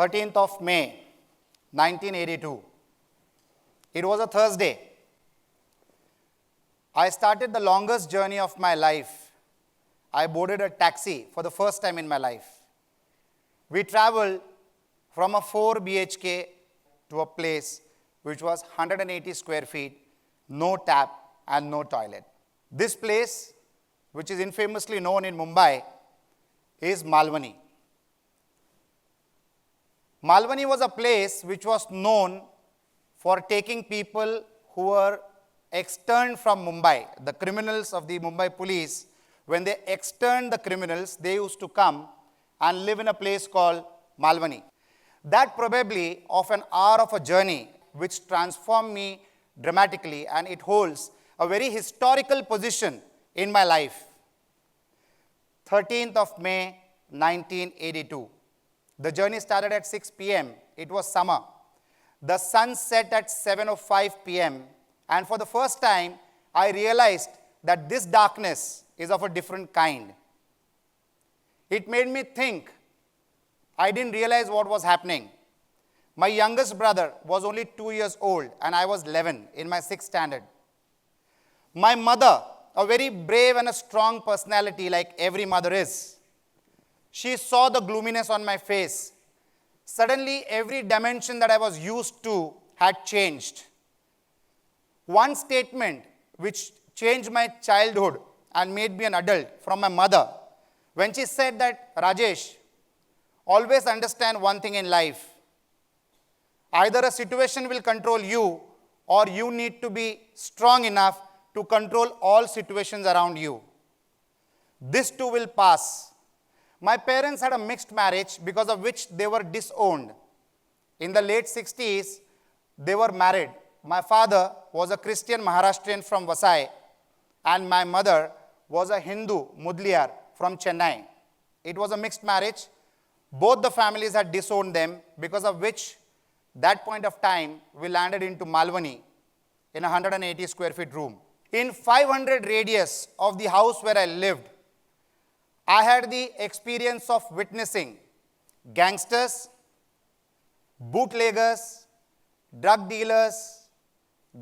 13th of May, 1982. It was a Thursday. I started the longest journey of my life. I boarded a taxi for the first time in my life. We traveled from a 4 BHK to a place which was 180 square feet, no tap and no toilet. This place, which is infamously known in Mumbai, is Mulvaney. Mulvaney was a place which was known for taking people who were externed from Mumbai. The criminals of the Mumbai police, when they externed the criminals, they used to come and live in a place called Mulvaney. That probably of an hour of a journey which transformed me dramatically, and it holds a very historical position in my life. 13th of May, 1982. The journey started at 6 p.m. It was summer. The sun set at 7:05 p.m. And for the first time, I realized that this darkness is of a different kind. It made me think. I didn't realize what was happening. My youngest brother was only 2 years old, and I was 11 in my 6th standard. My mother, a very brave and a strong personality like every mother is, she saw the gloominess on my face. Suddenly, every dimension that I was used to had changed. One statement which changed my childhood and made me an adult from my mother, when she said that, Rajesh, always understand one thing in life. Either a situation will control you, or you need to be strong enough to control all situations around you. This too will pass. My parents had a mixed marriage because of which they were disowned. In the late 60s, they were married. My father was a Christian Maharashtrian from Vasai, and my mother was a Hindu Mudliar from Chennai. It was a mixed marriage. Both the families had disowned them, because of which, that point of time, we landed into Mulvaney in a 180 square feet room. In 500 radius of the house where I lived, I had the experience of witnessing gangsters, bootleggers, drug dealers,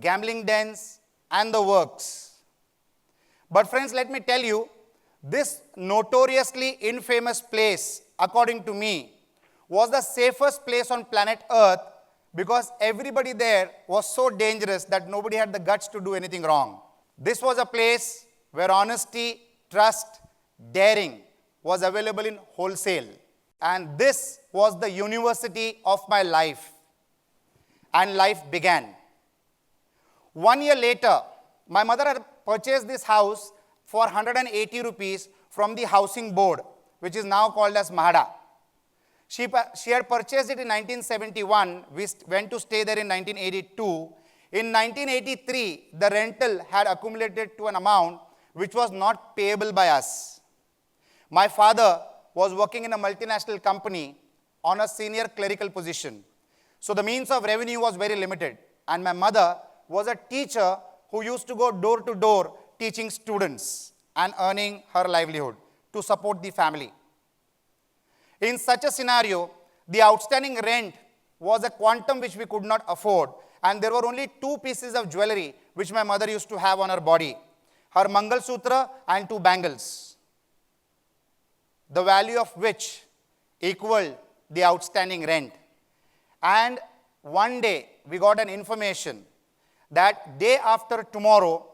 gambling dens, and the works. But friends, let me tell you, this notoriously infamous place, according to me, was the safest place on planet Earth, because everybody there was so dangerous that nobody had the guts to do anything wrong. This was a place where honesty, trust, daring was available in wholesale. And this was the university of my life. And life began. 1 year later, my mother had purchased this house for 180 rupees from the housing board, which is now called as Mahada. She had purchased it in 1971. We went to stay there in 1982. In 1983, the rental had accumulated to an amount which was not payable by us. My father was working in a multinational company on a senior clerical position. So the means of revenue was very limited. And my mother was a teacher who used to go door to door teaching students and earning her livelihood to support the family. In such a scenario, the outstanding rent was a quantum which we could not afford, and there were only 2 pieces of jewelry which my mother used to have on her body, her Mangal Sutra and 2 bangles, the value of which equaled the outstanding rent. And one day, we got an information that day after tomorrow,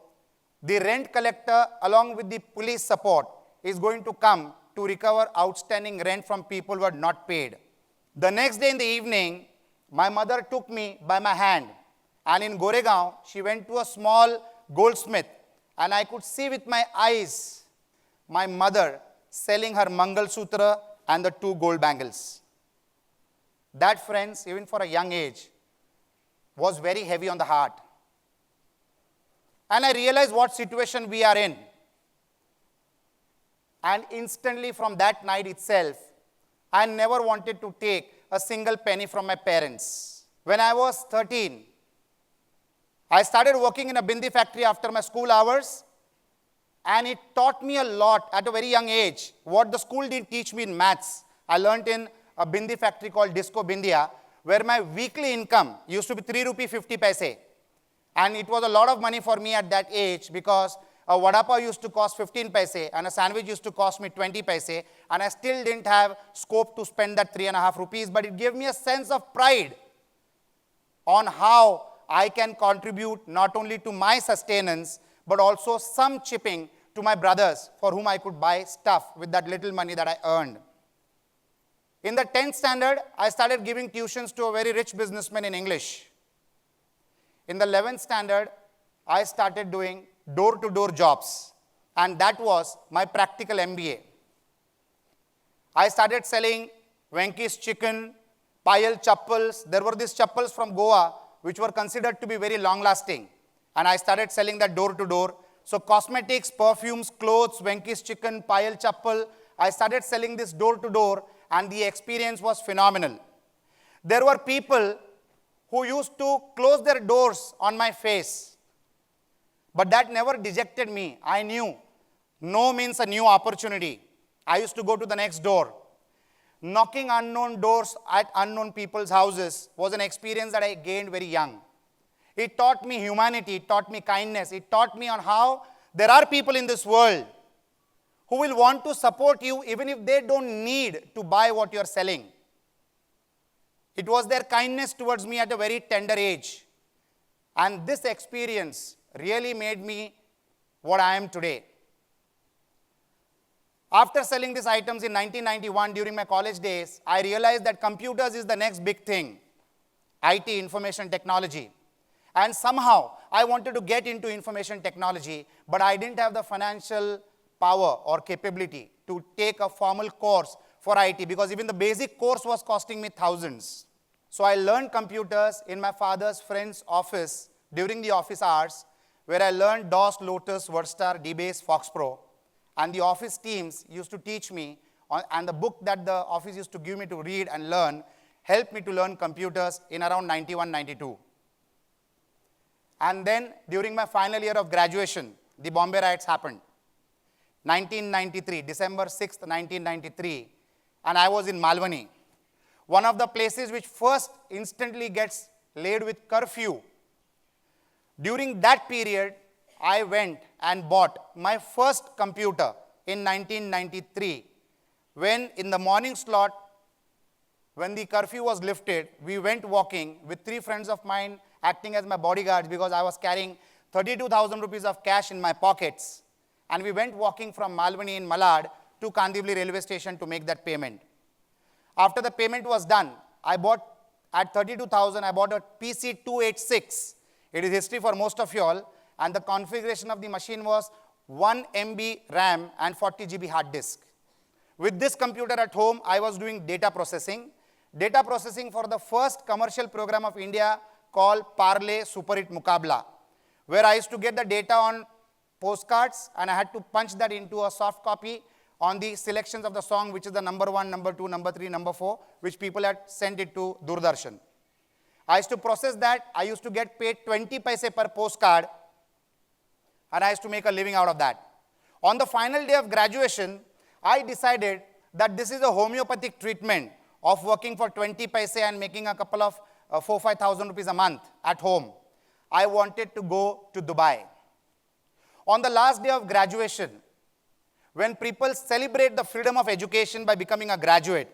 the rent collector along with the police support is going to come to recover outstanding rent from people who had not paid. The next day in the evening, my mother took me by my hand, and in Goregaon, she went to a small goldsmith, and I could see with my eyes my mother selling her Mangal Sutra and the 2 gold bangles. That, friends, even for a young age, was very heavy on the heart. And I realized what situation we are in. And instantly from that night itself, I never wanted to take a single penny from my parents. When I was 13, I started working in a bindi factory after my school hours, and it taught me a lot at a very young age. What the school didn't teach me in maths, I learned in a bindi factory called Disco Bindia, where my weekly income used to be 3 rupee 50 paise. And it was a lot of money for me at that age because a vada pav used to cost 15 paise and a sandwich used to cost me 20 paise, and I still didn't have scope to spend that 3.5 rupees, but it gave me a sense of pride on how I can contribute not only to my sustenance, but also some chipping to my brothers for whom I could buy stuff with that little money that I earned. In the 10th standard, I started giving tuitions to a very rich businessman in English. In the 11th standard, I started doing door-to-door jobs, and that was my practical MBA. I started selling Venky's chicken, Payal chappals. There were these chappals from Goa which were considered to be very long-lasting, and I started selling that door-to-door. So cosmetics, perfumes, clothes, Venky's chicken, Payal chappal, I started selling this door-to-door, and the experience was phenomenal. There were people who used to close their doors on my face, but that never dejected me. I knew no means a new opportunity. I used to go to the next door. Knocking unknown doors at unknown people's houses was an experience that I gained very young. It taught me humanity, it taught me kindness, it taught me on how there are people in this world who will want to support you even if they don't need to buy what you are selling. It was their kindness towards me at a very tender age. And this experience really made me what I am today. After selling these items in 1991 during my college days, I realized that computers is the next big thing, IT, information technology. And somehow, I wanted to get into information technology, but I didn't have the financial power or capability to take a formal course for IT, because even the basic course was costing me thousands. So I learned computers in my father's friend's office during the office hours, where I learned DOS, Lotus, WordStar, DBase, FoxPro. And the office teams used to teach me, and the book that the office used to give me to read and learn helped me to learn computers in around 91, 92. And then during my final year of graduation, the Bombay riots happened. 1993, December 6th, 1993, and I was in Mulvaney, one of the places which first instantly gets laid with curfew. During that period, I went and bought my first computer in 1993, when in the morning slot, when the curfew was lifted, we went walking with 3 friends of mine acting as my bodyguards because I was carrying 32,000 rupees of cash in my pockets. And we went walking from Mulvaney in Malad to Kandivali railway station to make that payment. After the payment was done, I bought, at 32,000, I bought a PC 286. It is history for most of you all. And the configuration of the machine was 1 MB RAM and 40 GB hard disk. With this computer at home, I was doing data processing. Data processing for the first commercial program of India called Parlay Super Hit Mukabla, where I used to get the data on postcards, and I had to punch that into a soft copy on the selections of the song, which is the number 1, number 2, number 3, number 4, which people had sent it to Doordarshan. I used to process that. I used to get paid 20 paise per postcard, and I used to make a living out of that. On the final day of graduation, I decided that this is a homeopathic treatment of working for 20 paise and making a couple of 4,000-5,000 rupees a month at home. I wanted to go to Dubai. On the last day of graduation, when people celebrate the freedom of education by becoming a graduate,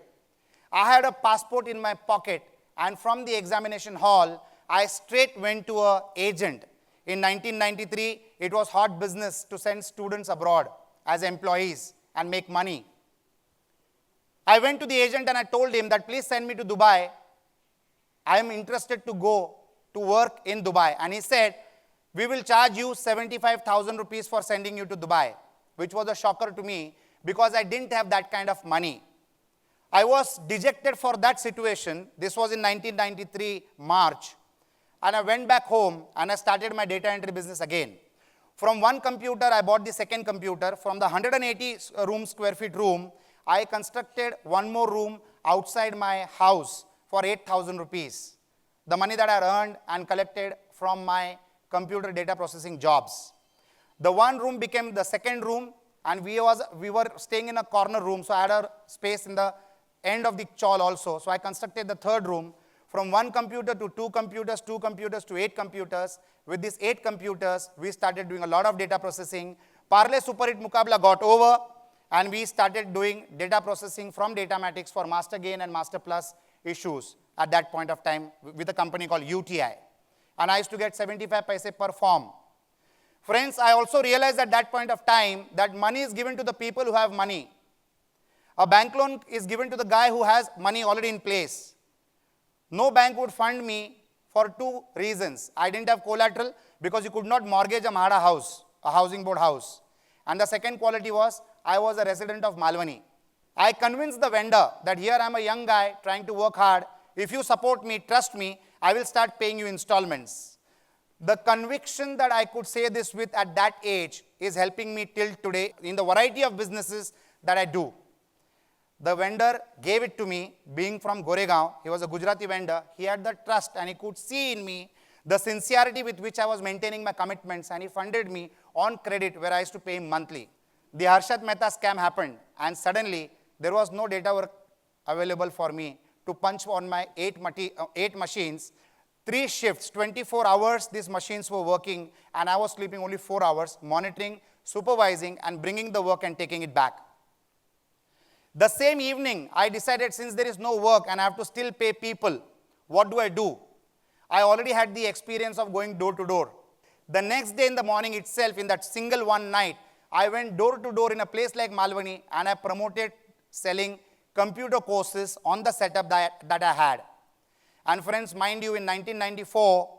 I had a passport in my pocket, and from the examination hall, I straight went to an agent. In 1993, it was hot business to send students abroad as employees and make money. I went to the agent and I told him that please send me to Dubai. I am interested to go to work in Dubai. And he said, we will charge you 75,000 rupees for sending you to Dubai, which was a shocker to me because I didn't have that kind of money. I was dejected for that situation. This was in 1993, March. And I went back home and I started my data entry business again. From one computer, I bought the second computer. From the 180 square feet room, I constructed one more room outside my house for 8,000 rupees. The money that I earned and collected from my computer data processing jobs. The one room became the second room, and we were staying in a corner room, so I had a space in the end of the chawl also. So I constructed the third room from 1 computer to 2 computers, 2 computers to 8 computers. With these 8 computers, we started doing a lot of data processing. Parle Super Hit Mukabla got over, and we started doing data processing from Datamatics for master gain and master plus issues at that point of time with a company called UTI. And I used to get 75 paise per form. Friends, I also realized at that point of time that money is given to the people who have money. A bank loan is given to the guy who has money already in place. No bank would fund me for 2 reasons. I didn't have collateral because you could not mortgage a Mahada house, a housing board house. And the second quality was I was a resident of Mulvaney. I convinced the vendor that here I am a young guy trying to work hard. If you support me, trust me, I will start paying you installments. The conviction that I could say this with at that age is helping me till today in the variety of businesses that I do. The vendor gave it to me, being from Goregaon. He was a Gujarati vendor. He had the trust and he could see in me the sincerity with which I was maintaining my commitments, and he funded me on credit where I used to pay him monthly. The Harshad Mehta scam happened, and suddenly there was no data work available for me to punch on my 8 machines. 3 shifts, 24 hours these machines were working, and I was sleeping only 4 hours, monitoring, supervising, and bringing the work and taking it back. The same evening, I decided since there is no work and I have to still pay people, what do? I already had the experience of going door to door. The next day in the morning itself, in that single one night, I went door to door in a place like Mulvaney, and I promoted selling computer courses on the setup that I had. And friends, mind you, in 1994,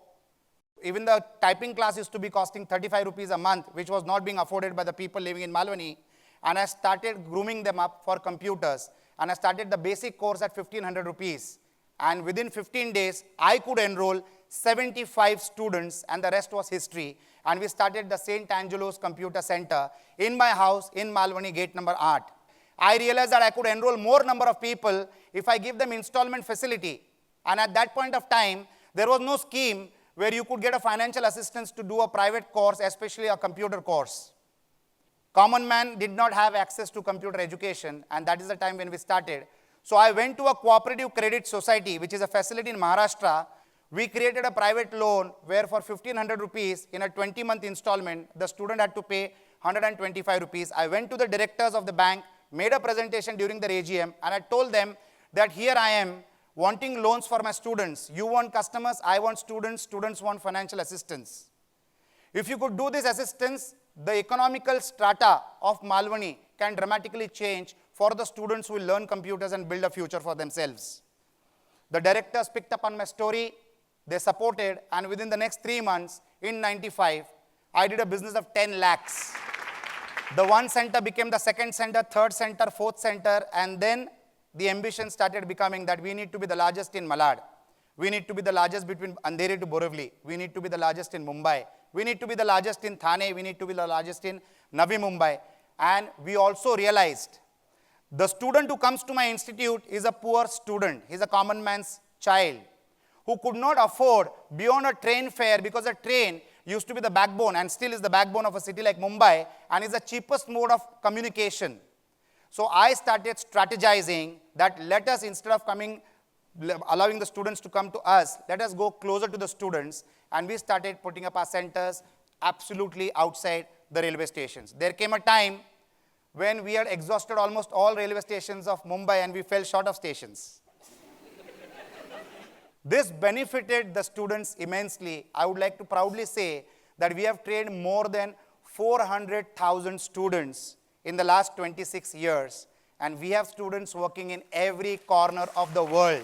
even the typing class used to be costing 35 rupees a month, which was not being afforded by the people living in Mulvaney. And I started grooming them up for computers. And I started the basic course at 1500 rupees. And within 15 days, I could enroll 75 students, and the rest was history. And we started the St. Angelo's Computer Center in my house in Mulvaney, gate number 8. I realized that I could enroll more number of people if I give them installment facility. And at that point of time, there was no scheme where you could get a financial assistance to do a private course, especially a computer course. Common man did not have access to computer education, and that is the time when we started. So I went to a cooperative credit society, which is a facility in Maharashtra. We created a private loan where for 1500 rupees in a 20-month installment, the student had to pay 125 rupees. I went to the directors of the bank, made a presentation during the AGM, and I told them that here I am wanting loans for my students. You want customers, I want students, students want financial assistance. If you could do this assistance, the economical strata of Mulvaney can dramatically change for the students who will learn computers and build a future for themselves. The directors picked up on my story, they supported, and within the next 3 months, in 95, I did a business of 10 lakhs. The one center became the second center, third center, fourth center, and then the ambition started becoming that we need to be the largest in Malad. We need to be the largest between Andheri to Borivali. We need to be the largest in Mumbai. We need to be the largest in Thane. We need to be the largest in Navi Mumbai. And we also realized the student who comes to my institute is a poor student. He's a common man's child who could not afford beyond a train fare, because a train used to be the backbone and still is the backbone of a city like Mumbai and is the cheapest mode of communication. So I started strategizing that let us, instead of allowing the students to come to us, let us go closer to the students, and we started putting up our centers absolutely outside the railway stations. There came a time when we had exhausted almost all railway stations of Mumbai and we fell short of stations. This benefited the students immensely. I would like to proudly say that we have trained more than 400,000 students in the last 26 years, and we have students working in every corner of the world.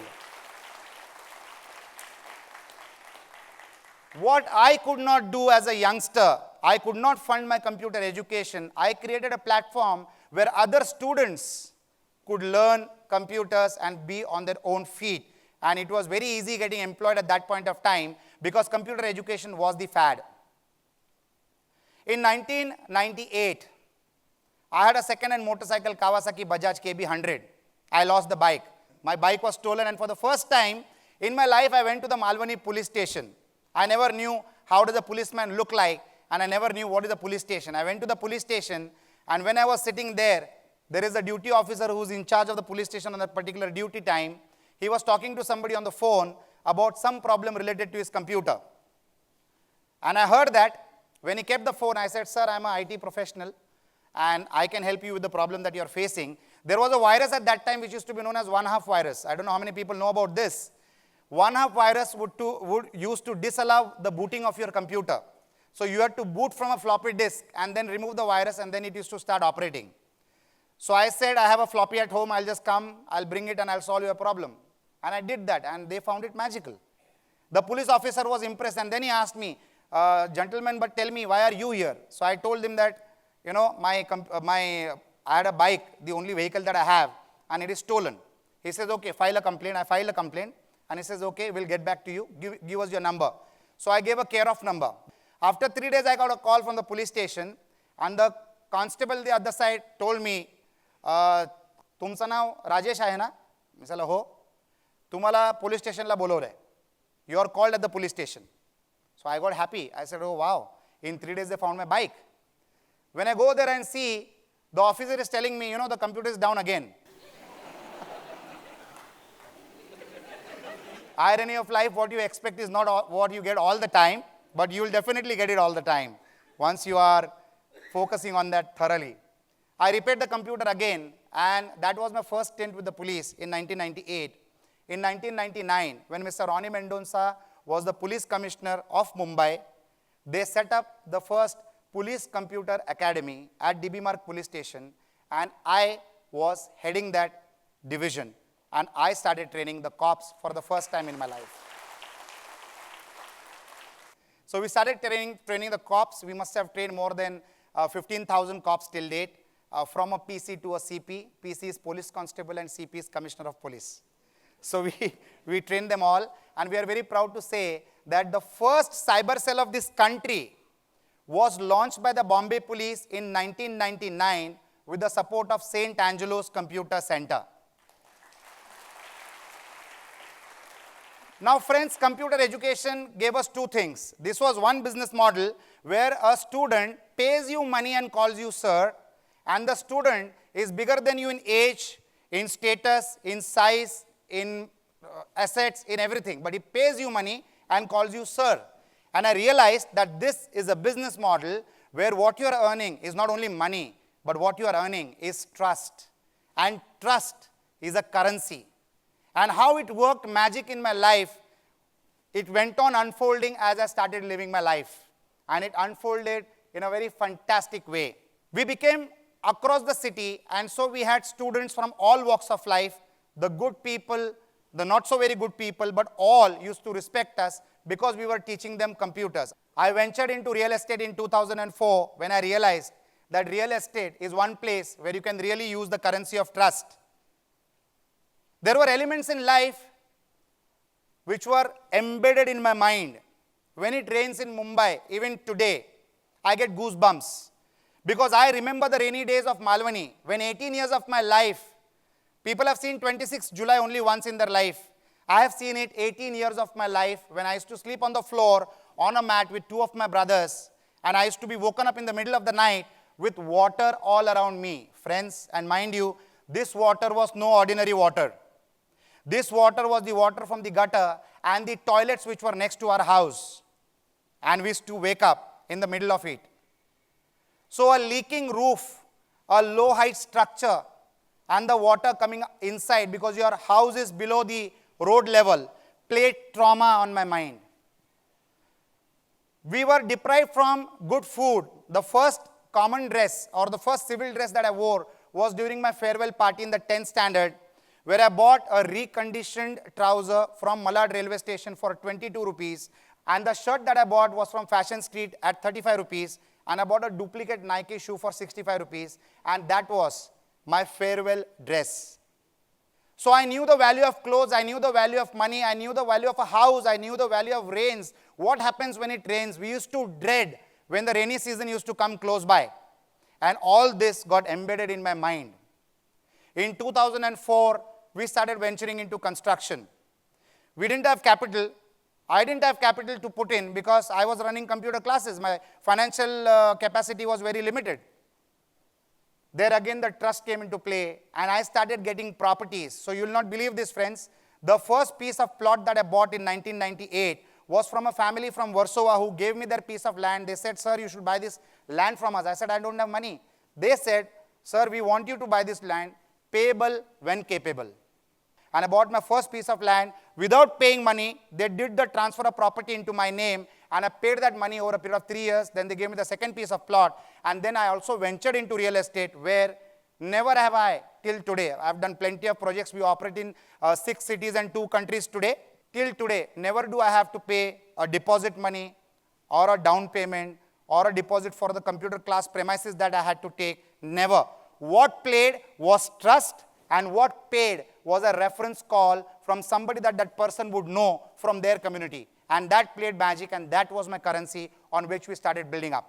What I could not do as a youngster, I could not fund my computer education. I created a platform where other students could learn computers and be on their own feet. And it was very easy getting employed at that point of time because computer education was the fad. In 1998, I had a second-hand motorcycle, Kawasaki Bajaj KB100. I lost the bike. My bike was stolen, and for the first time in my life, I went to the Mulvaney police station. I never knew how does a policeman look like, and I never knew what is a police station. I went to the police station, and when I was sitting there, there is a duty officer who's in charge of the police station on that particular duty time. He was talking to somebody on the phone about some problem related to his computer. And I heard that. When he kept the phone, I said, sir, I'm an IT professional and I can help you with the problem that you're facing. There was a virus at that time which used to be known as one-half virus. I don't know how many people know about this. One-half virus would use to disallow the booting of your computer. So you had to boot from a floppy disk and then remove the virus, and then it used to start operating. So I said, I have a floppy at home, I'll just come, I'll bring it and I'll solve your problem. And I did that and they found it magical. The police officer was impressed and then he asked me, gentlemen, but tell me, why are you here? So I told him that, you know, I had a bike, the only vehicle that I have, and it is stolen. He says, okay, file a complaint. I filed a complaint and he says, okay, we'll get back to you. Give us your number. So I gave a care of number. After 3 days, I got a call from the police station and the constable on the other side told me, तुमचं नाव राजेश आहे ना? मी म्हटलं हो. तुम्हाला police stationला बोलवलंय. You are called at the police station. So I got happy. I said, oh wow, in 3 days they found my bike. When I go there and see, the officer is telling me, you know, the computer is down again. Irony of life, what you expect is not what you get all the time, but you will definitely get it all the time once you are focusing on that thoroughly. I repaired the computer again, and that was my first stint with the police in 1998. In 1999, when Mr. Ronnie Mendonca was the police commissioner of Mumbai, they set up the first police computer academy at DB Marg police station, and I was heading that division, and I started training the cops for the first time in my life. So we started training the cops. We must have trained more than 15,000 cops till date, from a PC to a CP. PC is police constable and CP is commissioner of police. So we trained them all, and we are very proud to say that the first cyber cell of this country was launched by the Bombay Police in 1999 with the support of St. Angelo's Computer Center. Now friends, computer education gave us two things. This was one business model where a student pays you money and calls you sir, and the student is bigger than you in age, in status, in size, in assets, in everything, but he pays you money and calls you sir. And I realized that this is a business model where what you are earning is not only money, but what you are earning is trust. And trust is a currency. And how it worked magic in my life, it went on unfolding as I started living my life. And it unfolded in a very fantastic way. We became across the city, and so we had students from all walks of life, the good people, the not so very good people, but all used to respect us because we were teaching them computers. I ventured into real estate in 2004 when I realized that real estate is one place where you can really use the currency of trust. There were elements in life which were embedded in my mind. When it rains in Mumbai, even today, I get goosebumps because I remember the rainy days of Mulvaney when 18 years of my life, people have seen 26th July only once in their life. I have seen it 18 years of my life when I used to sleep on the floor on a mat with two of my brothers, and I used to be woken up in the middle of the night with water all around me. Friends, and mind you, this water was no ordinary water. This water was the water from the gutter and the toilets which were next to our house. And we used to wake up in the middle of it. So a leaking roof, a low height structure, and the water coming inside because your house is below the road level played trauma on my mind. We were deprived from good food. The first common dress or the first civil dress that I wore was during my farewell party in the 10th standard, where I bought a reconditioned trouser from Malad railway station for 22 rupees, and the shirt that I bought was from Fashion Street at 35 rupees, and I bought a duplicate Nike shoe for 65 rupees, and that was my farewell dress. So I knew the value of clothes, I knew the value of money, I knew the value of a house, I knew the value of rains. What happens when it rains? We used to dread when the rainy season used to come close by. And all this got embedded in my mind. In 2004, we started venturing into construction. We didn't have capital. I didn't have capital to put in because I was running computer classes. My financial capacity was very limited. There again the trust came into play and I started getting properties. So you will not believe this, friends. The first piece of plot that I bought in 1998 was from a family from Warsaw who gave me their piece of land. They said, sir, you should buy this land from us. I said, I don't have money. They said, sir, we want you to buy this land, payable when capable. And I bought my first piece of land without paying money. They did the transfer of property into my name and I paid that money over a period of 3 years. Then they gave me the second piece of plot. And then I also ventured into real estate where never have I till today. I've done plenty of projects. We operate in 6 cities and 2 countries today. Till today, never do I have to pay a deposit money or a down payment or a deposit for the computer class premises that I had to take. Never. What played was trust, and what paid was a reference call from somebody that that person would know from their community. And that played magic, and that was my currency on which we started building up.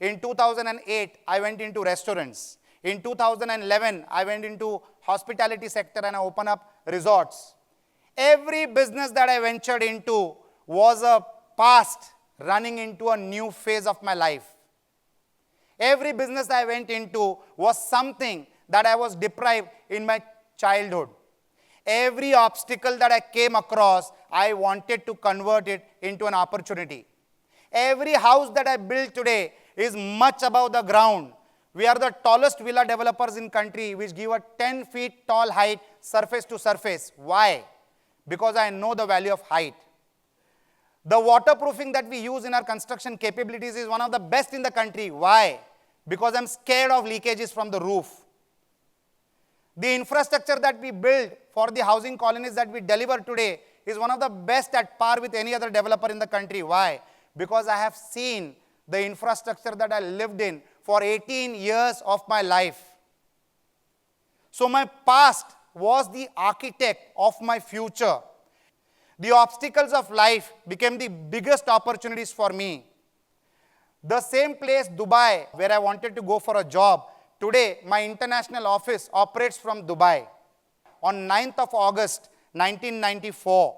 In 2008, I went into restaurants. In 2011, I went into hospitality sector and I opened up resorts. Every business that I ventured into was a past running into a new phase of my life. Every business I went into was something that I was deprived in my childhood. Every obstacle that I came across, I wanted to convert it into an opportunity. Every house that I build today is much above the ground. We are the tallest villa developers in country, which give a 10 feet tall height surface to surface. Why? Because I know the value of height. The waterproofing that we use in our construction capabilities is one of the best in the country. Why? Because I'm scared of leakages from the roof. The infrastructure that we build for the housing colonies that we deliver today is one of the best at par with any other developer in the country. Why? Because I have seen the infrastructure that I lived in for 18 years of my life. So my past was the architect of my future. The obstacles of life became the biggest opportunities for me. The same place, Dubai, where I wanted to go for a job, today my international office operates from Dubai. On 9th of August, 1994,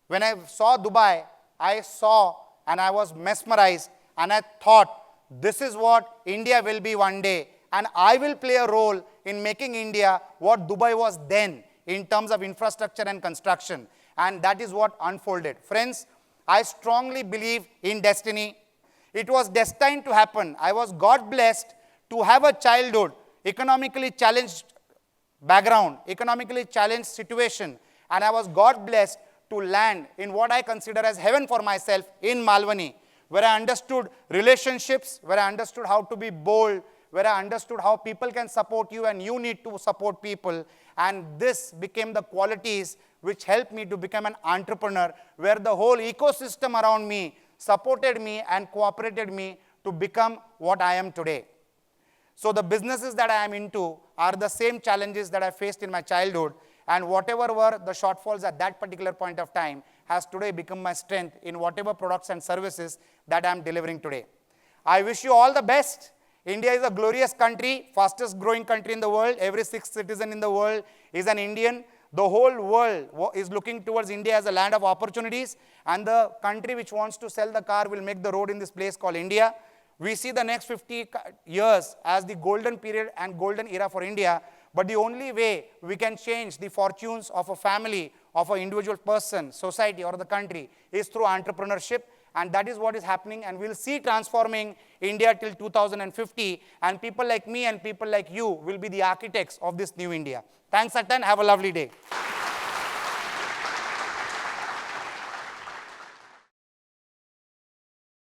when I saw Dubai, I saw and I was mesmerized and I thought, this is what India will be one day, and I will play a role in making India what Dubai was then in terms of infrastructure and construction. And that is what unfolded. Friends, I strongly believe in destiny. It was destined to happen. I was God blessed to have a childhood, economically challenged background, economically challenged situation, and I was God blessed to land in what I consider as heaven for myself in Mulvaney, where I understood relationships, where I understood how to be bold, where I understood how people can support you and you need to support people. And this became the qualities which helped me to become an entrepreneur, where the whole ecosystem around me supported me and cooperated me to become what I am today. So the businesses that I am into are the same challenges that I faced in my childhood, and whatever were the shortfalls at that particular point of time has today become my strength in whatever products and services that I am delivering today. I wish you all the best. India is a glorious country, fastest growing country in the world. Every 6th citizen in the world is an Indian. The whole world is looking towards India as a land of opportunities, and the country which wants to sell the car will make the road in this place called India. We see the next 50 years as the golden period and golden era for India, but the only way we can change the fortunes of a family, of an individual person, society or the country is through entrepreneurship, and that is what is happening, and we'll see transforming India till 2050, and people like me and people like you will be the architects of this new India. Thanks, Atan. Have a lovely day.